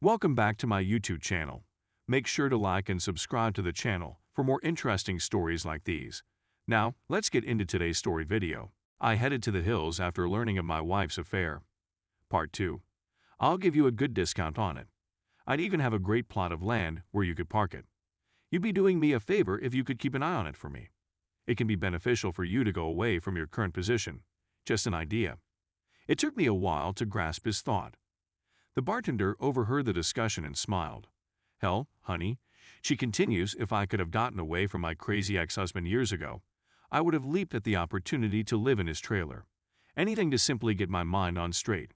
Welcome back to my YouTube channel. Make sure to like and subscribe to the channel for more interesting stories like these. Now, let's get into today's story video. I headed to the hills after learning of my wife's affair. Part 2. I'll give you a good discount on it. I'd even have a great plot of land where you could park it. You'd be doing me a favor if you could keep an eye on it for me. It can be beneficial for you to go away from your current position. Just an idea. It took me a while to grasp his thought. The bartender overheard the discussion and smiled. Hell, honey, she continues, if I could have gotten away from my crazy ex-husband years ago, I would have leaped at the opportunity to live in his trailer. Anything to simply get my mind on straight.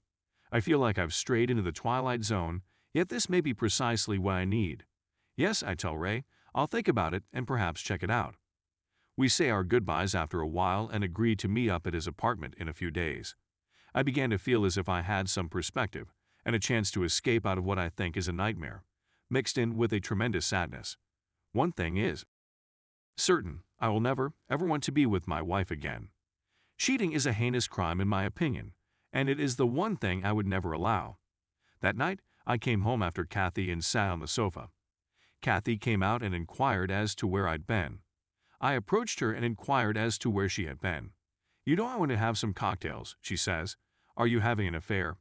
I feel like I've strayed into the twilight zone, yet this may be precisely what I need. Yes, I tell Ray, I'll think about it and perhaps check it out. We say our goodbyes after a while and agree to meet up at his apartment in a few days. I began to feel as if I had some perspective and a chance to escape out of what I think is a nightmare, mixed in with a tremendous sadness. One thing is certain, I will never, ever want to be with my wife again. Cheating is a heinous crime in my opinion, and it is the one thing I would never allow. That night, I came home after Kathy and sat on the sofa. Kathy came out and inquired as to where I'd been. I approached her and inquired as to where she had been. You know I want to have some cocktails, she says. Are you having an affair?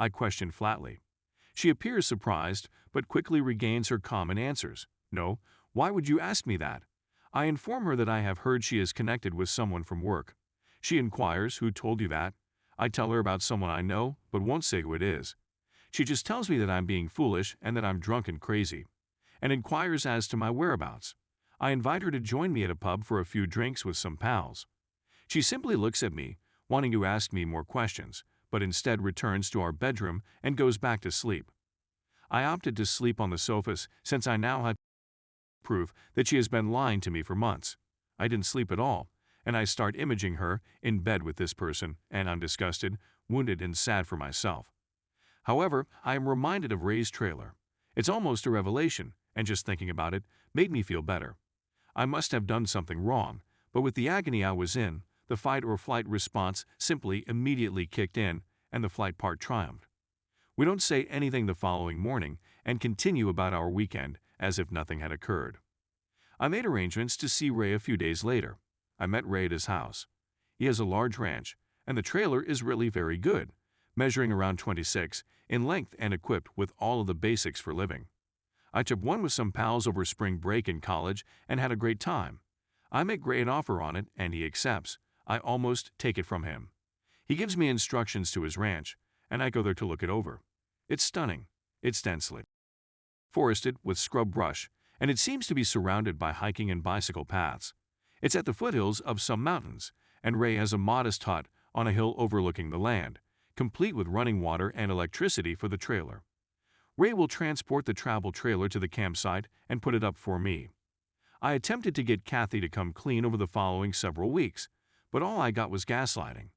I questioned flatly. She appears surprised, but quickly regains her calm and answers. No, why would you ask me that? I inform her that I have heard she is connected with someone from work. She inquires, who told you that? I tell her about someone I know, but won't say who it is. She just tells me that I'm being foolish and that I'm drunk and crazy, and inquires as to my whereabouts. I invite her to join me at a pub for a few drinks with some pals. She simply looks at me, wanting to ask me more questions, but instead returns to our bedroom and goes back to sleep. I opted to sleep on the sofas since I now had proof that she has been lying to me for months. I didn't sleep at all, and I start imaging her in bed with this person, and I'm disgusted, wounded, and sad for myself. However, I am reminded of Ray's trailer. It's almost a revelation, and just thinking about it made me feel better. I must have done something wrong, but with the agony I was in, the fight or flight response simply immediately kicked in, and the flight part triumphed. We don't say anything the following morning and continue about our weekend as if nothing had occurred. I made arrangements to see Ray a few days later. I met Ray at his house. He has a large ranch, and the trailer is really very good, measuring around 26 in length and equipped with all of the basics for living. I took one with some pals over spring break in college and had a great time. I make Ray an offer on it, and he accepts. I almost take it from him. He gives me instructions to his ranch, and I go there to look it over. It's stunning. It's densely forested with scrub brush, and it seems to be surrounded by hiking and bicycle paths. It's at the foothills of some mountains, and Ray has a modest hut on a hill overlooking the land, complete with running water and electricity for the trailer. Ray will transport the travel trailer to the campsite and put it up for me. I attempted to get Kathy to come clean over the following several weeks, but all I got was gaslighting.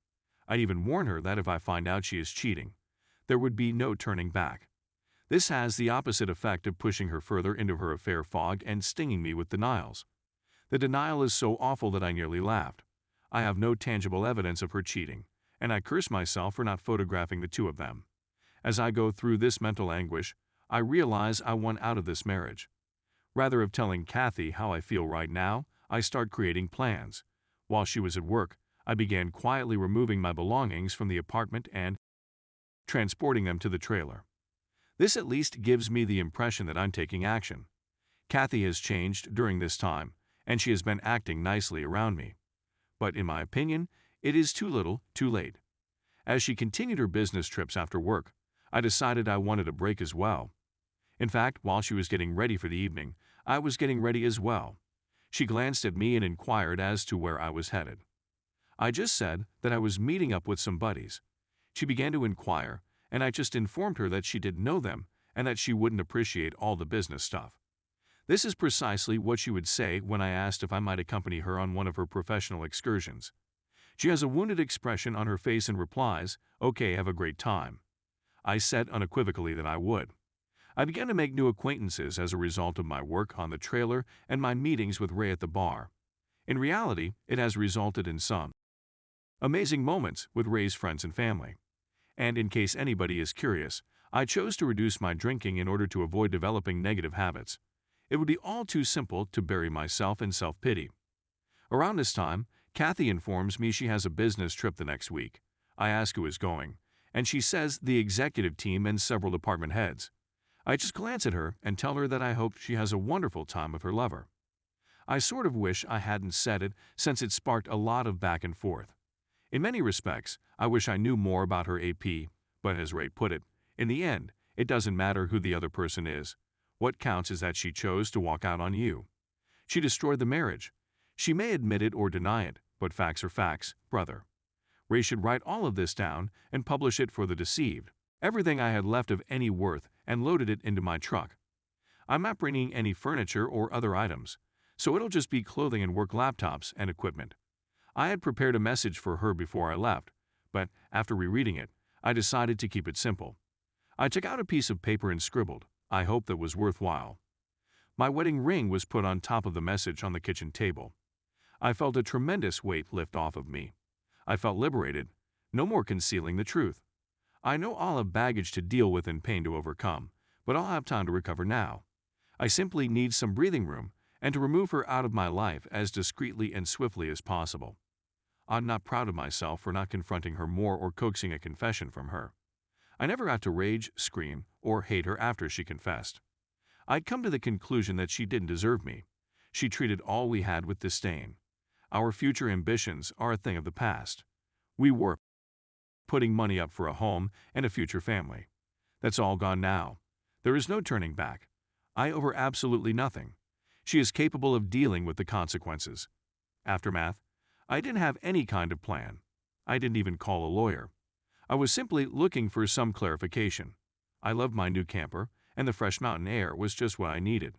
I'd even warn her that if I find out she is cheating, there would be no turning back. This has the opposite effect of pushing her further into her affair fog and stinging me with denials. The denial is so awful that I nearly laughed. I have no tangible evidence of her cheating, and I curse myself for not photographing the two of them. As I go through this mental anguish, I realize I want out of this marriage. Rather of telling Kathy how I feel right now, I start creating plans. While she was at work, I began quietly removing my belongings from the apartment and transporting them to the trailer. This at least gives me the impression that I'm taking action. Kathy has changed during this time, and she has been acting nicely around me. But in my opinion, it is too little, too late. As she continued her business trips after work, I decided I wanted a break as well. In fact, while she was getting ready for the evening, I was getting ready as well. She glanced at me and inquired as to where I was headed. I just said that I was meeting up with some buddies. She began to inquire, and I just informed her that she didn't know them and that she wouldn't appreciate all the business stuff. This is precisely what she would say when I asked if I might accompany her on one of her professional excursions. She has a wounded expression on her face and replies, "Okay, have a great time." I said unequivocally that I would. I began to make new acquaintances as a result of my work on the trailer and my meetings with Ray at the bar. In reality, it has resulted in some amazing moments with Ray's friends and family. And in case anybody is curious, I chose to reduce my drinking in order to avoid developing negative habits. It would be all too simple to bury myself in self-pity. Around this time, Kathy informs me she has a business trip the next week. I ask who is going, and she says the executive team and several department heads. I just glance at her and tell her that I hope she has a wonderful time with her lover. I sort of wish I hadn't said it since it sparked a lot of back and forth. In many respects, I wish I knew more about her AP, but as Ray put it, in the end, it doesn't matter who the other person is. What counts is that she chose to walk out on you. She destroyed the marriage. She may admit it or deny it, but facts are facts, brother. Ray should write all of this down and publish it for the deceived. Everything I had left of any worth and loaded it into my truck. I'm not bringing any furniture or other items, so it'll just be clothing and work laptops and equipment. I had prepared a message for her before I left, but after rereading it, I decided to keep it simple. I took out a piece of paper and scribbled, "I hope that was worthwhile." My wedding ring was put on top of the message on the kitchen table. I felt a tremendous weight lift off of me. I felt liberated, no more concealing the truth. I know I'll have baggage to deal with and pain to overcome, but I'll have time to recover now. I simply need some breathing room and to remove her out of my life as discreetly and swiftly as possible. I'm not proud of myself for not confronting her more or coaxing a confession from her. I never got to rage, scream, or hate her after she confessed. I'd come to the conclusion that she didn't deserve me. She treated all we had with disdain. Our future ambitions are a thing of the past. We were putting money up for a home and a future family. That's all gone now. There is no turning back. I owe her absolutely nothing. She is capable of dealing with the consequences. Aftermath: I didn't have any kind of plan. I didn't even call a lawyer. I was simply looking for some clarification. I loved my new camper, and the fresh mountain air was just what I needed.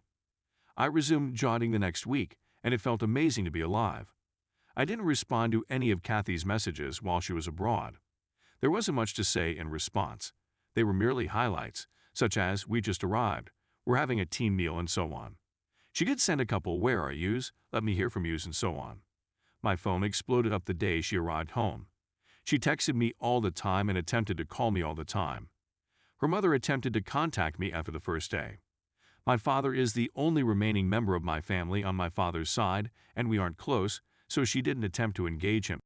I resumed jotting the next week, and it felt amazing to be alive. I didn't respond to any of Kathy's messages while she was abroad. There wasn't much to say in response. They were merely highlights, such as, "We just arrived," "We're having a team meal," and so on. She did send a couple "Where are yous?" "Let me hear from yous," and so on. My phone exploded up the day she arrived home. She texted me all the time and attempted to call me all the time. Her mother attempted to contact me after the first day. My father is the only remaining member of my family on my father's side, and we aren't close, so she didn't attempt to engage him.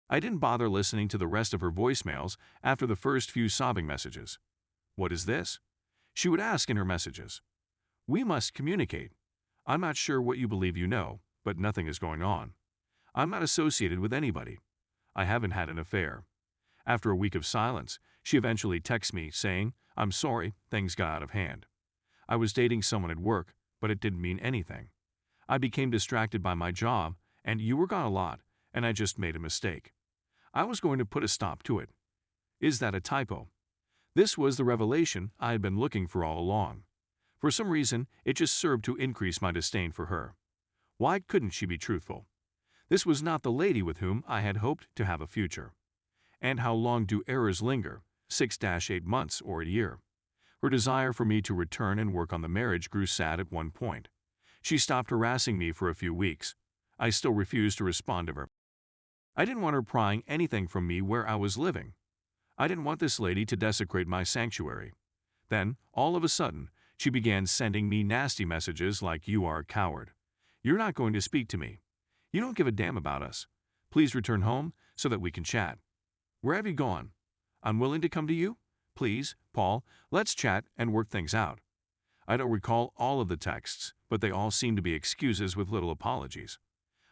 I didn't bother listening to the rest of her voicemails after the first few sobbing messages. "What is this?" she would ask in her messages. "We must communicate. I'm not sure what you believe you know, but nothing is going on. I'm not associated with anybody. I haven't had an affair." After a week of silence, she eventually texts me saying, "I'm sorry, things got out of hand. I was dating someone at work, but it didn't mean anything. I became distracted by my job, and you were gone a lot, and I just made a mistake. I was going to put a stop to it. Is that a typo?" This was the revelation I had been looking for all along. For some reason, it just served to increase my disdain for her. Why couldn't she be truthful? This was not the lady with whom I had hoped to have a future. And how long do errors linger? 6-8 months or a year. Her desire for me to return and work on the marriage grew sad at one point. She stopped harassing me for a few weeks. I still refused to respond to her. I didn't want her prying anything from me where I was living. I didn't want this lady to desecrate my sanctuary. Then, all of a sudden, she began sending me nasty messages like, "You are a coward. You're not going to speak to me. You don't give a damn about us. Please return home so that we can chat. Where have you gone? I'm willing to come to you. Please, Paul, let's chat and work things out." I don't recall all of the texts, but they all seem to be excuses with little apologies.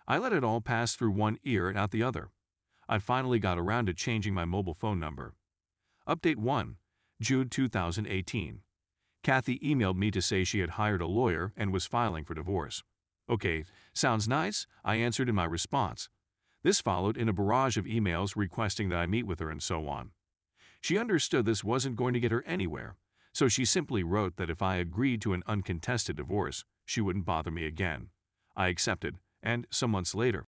I let it all pass through one ear and out the other. I finally got around to changing my mobile phone number. Update 1, June 2018. Kathy emailed me to say she had hired a lawyer and was filing for divorce. "Okay, sounds nice," I answered in my response. This followed in a barrage of emails requesting that I meet with her and so on. She understood this wasn't going to get her anywhere, so she simply wrote that if I agreed to an uncontested divorce, she wouldn't bother me again. I accepted, and some months later,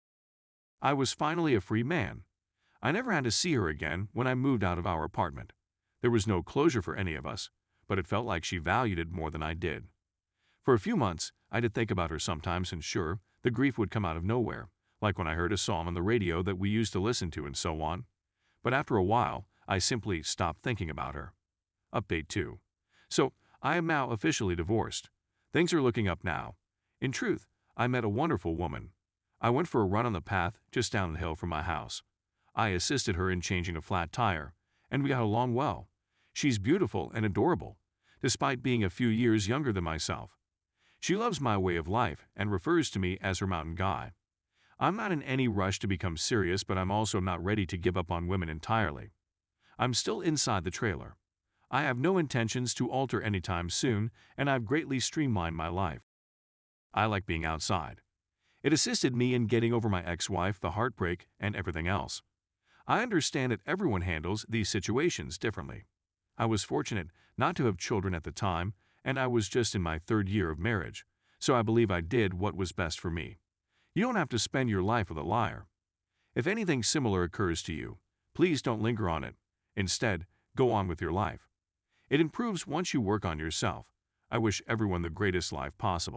I was finally a free man. I never had to see her again when I moved out of our apartment. There was no closure for any of us, but it felt like she valued it more than I did. For a few months, I did think about her sometimes, and sure, the grief would come out of nowhere, like when I heard a song on the radio that we used to listen to and so on. But after a while, I simply stopped thinking about her. Update 2. So, I am now officially divorced. Things are looking up now. In truth, I met a wonderful woman. I went for a run on the path just down the hill from my house. I assisted her in changing a flat tire, and we got along well. She's beautiful and adorable, despite being a few years younger than myself. She loves my way of life and refers to me as her mountain guy. I'm not in any rush to become serious, but I'm also not ready to give up on women entirely. I'm still inside the trailer. I have no intentions to alter anytime soon, and I've greatly streamlined my life. I like being outside. It assisted me in getting over my ex-wife, the heartbreak, and everything else. I understand that everyone handles these situations differently. I was fortunate not to have children at the time, and I was just in my 3rd year of marriage, so I believe I did what was best for me. You don't have to spend your life with a liar. If anything similar occurs to you, please don't linger on it. Instead, go on with your life. It improves once you work on yourself. I wish everyone the greatest life possible.